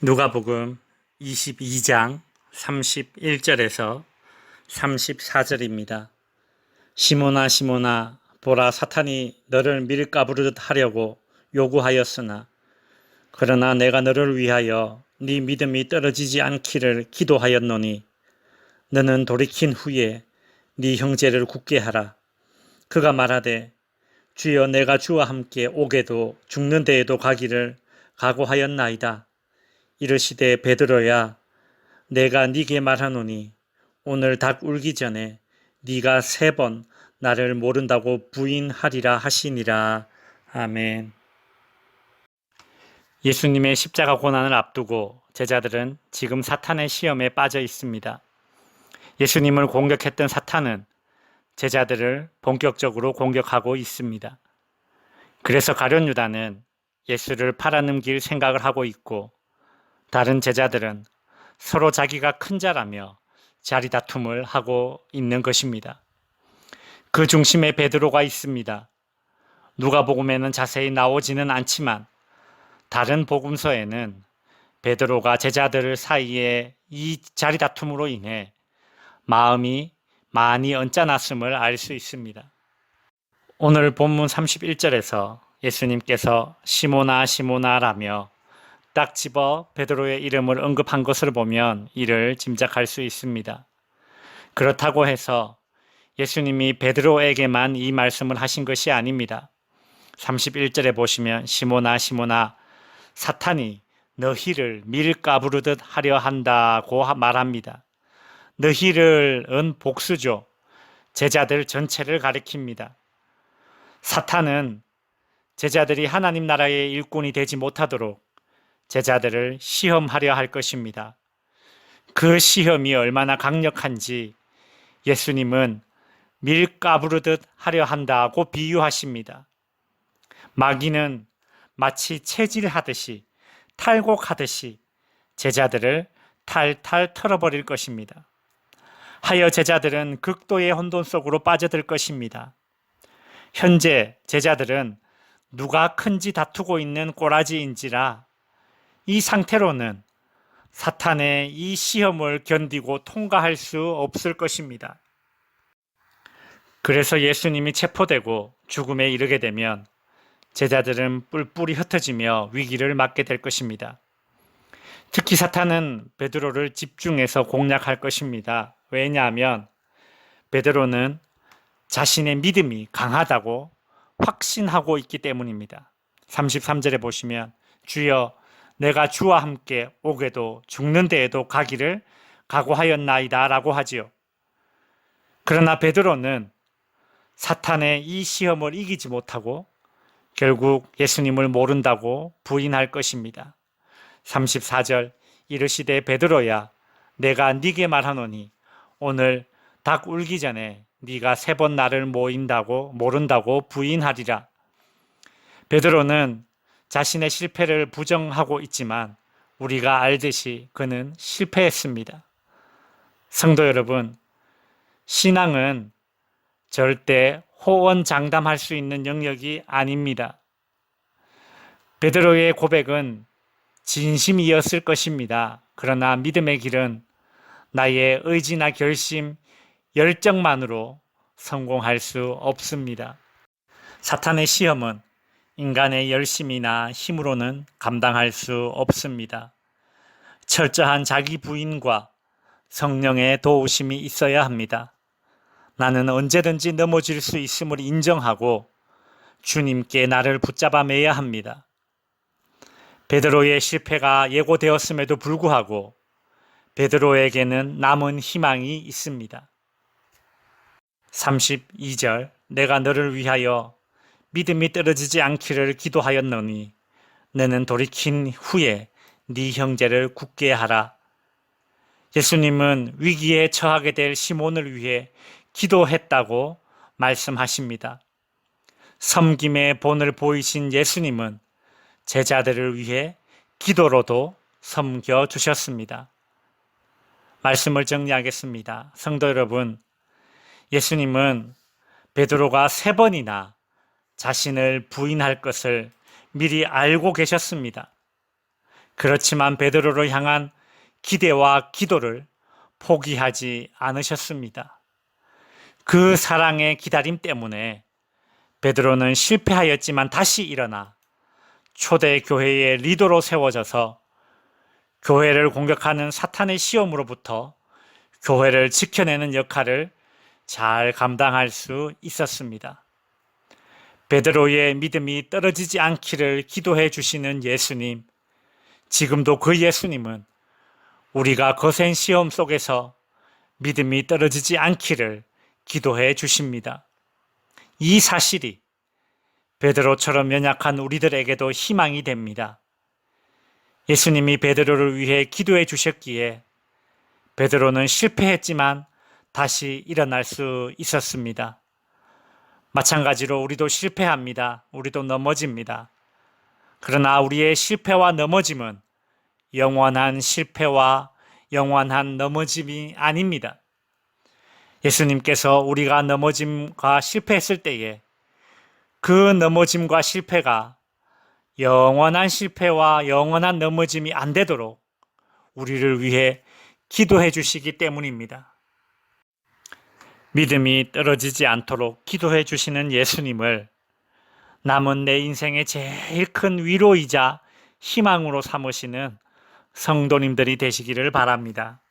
누가복음 22장 31절에서 34절입니다. 시몬아 시몬아 보라 사탄이 너를 밀가부르듯 하려고 요구하였으나 그러나 내가 너를 위하여 네 믿음이 떨어지지 않기를 기도하였노니 너는 돌이킨 후에 네 형제를 굳게 하라. 그가 말하되 주여 내가 주와 함께 오게도 죽는 데에도 가기를 각오하였나이다. 이르시되 베드로야 내가 네게 말하노니 오늘 닭 울기 전에 네가 3번 나를 모른다고 부인하리라 하시니라. 아멘. 예수님의 십자가 고난을 앞두고 제자들은 지금 사탄의 시험에 빠져 있습니다. 예수님을 공격했던 사탄은 제자들을 본격적으로 공격하고 있습니다. 그래서 가룟 유다는 예수를 팔아넘길 생각을 하고 있고 다른 제자들은 서로 자기가 큰 자라며 자리 다툼을 하고 있는 것입니다. 그 중심에 베드로가 있습니다. 누가복음에는 자세히 나오지는 않지만 다른 복음서에는 베드로가 제자들 사이에 이 자리 다툼으로 인해 마음이 많이 언짢았음을 알 수 있습니다. 오늘 본문 31절에서 예수님께서 시몬아 시몬아라며 딱 집어 베드로의 이름을 언급한 것을 보면 이를 짐작할 수 있습니다. 그렇다고 해서 예수님이 베드로에게만 이 말씀을 하신 것이 아닙니다. 31절에 보시면 시몬아 시몬아 사탄이 너희를 밀가부르듯 하려 한다고 말합니다. 너희를은 복수죠. 제자들 전체를 가리킵니다. 사탄은 제자들이 하나님 나라의 일꾼이 되지 못하도록 제자들을 시험하려 할 것입니다. 그 시험이 얼마나 강력한지 예수님은 밀가부르듯 하려 한다고 비유하십니다. 마귀는 마치 채질하듯이 탈곡하듯이 제자들을 탈탈 털어버릴 것입니다. 하여 제자들은 극도의 혼돈 속으로 빠져들 것입니다. 현재 제자들은 누가 큰지 다투고 있는 꼬라지인지라 이 상태로는 사탄의 이 시험을 견디고 통과할 수 없을 것입니다. 그래서 예수님이 체포되고 죽음에 이르게 되면 제자들은 뿔뿔이 흩어지며 위기를 맞게 될 것입니다. 특히 사탄은 베드로를 집중해서 공략할 것입니다. 왜냐하면 베드로는 자신의 믿음이 강하다고 확신하고 있기 때문입니다. 33절에 보시면 주여 내가 주와 함께 오게도 죽는 데에도 가기를 각오하였나이다 라고 하지요. 그러나 베드로는 사탄의 이 시험을 이기지 못하고 결국 예수님을 모른다고 부인할 것입니다. 34절 이르시되 베드로야 내가 네게 말하노니 오늘 닭 울기 전에 네가 3번 나를 모른다고 부인하리라. 베드로는 자신의 실패를 부정하고 있지만 우리가 알듯이 그는 실패했습니다. 성도 여러분, 신앙은 절대 호언장담할 수 있는 영역이 아닙니다. 베드로의 고백은 진심이었을 것입니다. 그러나 믿음의 길은 나의 의지나 결심, 열정만으로 성공할 수 없습니다. 사탄의 시험은 인간의 열심이나 힘으로는 감당할 수 없습니다. 철저한 자기 부인과 성령의 도우심이 있어야 합니다. 나는 언제든지 넘어질 수 있음을 인정하고 주님께 나를 붙잡아 매야 합니다. 베드로의 실패가 예고되었음에도 불구하고 베드로에게는 남은 희망이 있습니다. 32절 내가 너를 위하여 믿음이 떨어지지 않기를 기도하였노니 너는 돌이킨 후에 네 형제를 굳게 하라. 예수님은 위기에 처하게 될 시몬을 위해 기도했다고 말씀하십니다. 섬김의 본을 보이신 예수님은 제자들을 위해 기도로도 섬겨주셨습니다. 말씀을 정리하겠습니다. 성도 여러분, 예수님은 베드로가 3번이나 자신을 부인할 것을 미리 알고 계셨습니다. 그렇지만 베드로를 향한 기대와 기도를 포기하지 않으셨습니다. 그 사랑의 기다림 때문에 베드로는 실패하였지만 다시 일어나 초대 교회의 리더로 세워져서 교회를 공격하는 사탄의 시험으로부터 교회를 지켜내는 역할을 잘 감당할 수 있었습니다. 베드로의 믿음이 떨어지지 않기를 기도해 주시는 예수님, 지금도 그 예수님은 우리가 거센 시험 속에서 믿음이 떨어지지 않기를 기도해 주십니다. 이 사실이 베드로처럼 연약한 우리들에게도 희망이 됩니다. 예수님이 베드로를 위해 기도해 주셨기에 베드로는 실패했지만 다시 일어날 수 있었습니다. 마찬가지로 우리도 실패합니다. 우리도 넘어집니다. 그러나 우리의 실패와 넘어짐은 영원한 실패와 영원한 넘어짐이 아닙니다. 예수님께서 우리가 넘어짐과 실패했을 때에 그 넘어짐과 실패가 영원한 실패와 영원한 넘어짐이 안 되도록 우리를 위해 기도해 주시기 때문입니다. 믿음이 떨어지지 않도록 기도해 주시는 예수님을 남은 내 인생의 제일 큰 위로이자 희망으로 삼으시는 성도님들이 되시기를 바랍니다.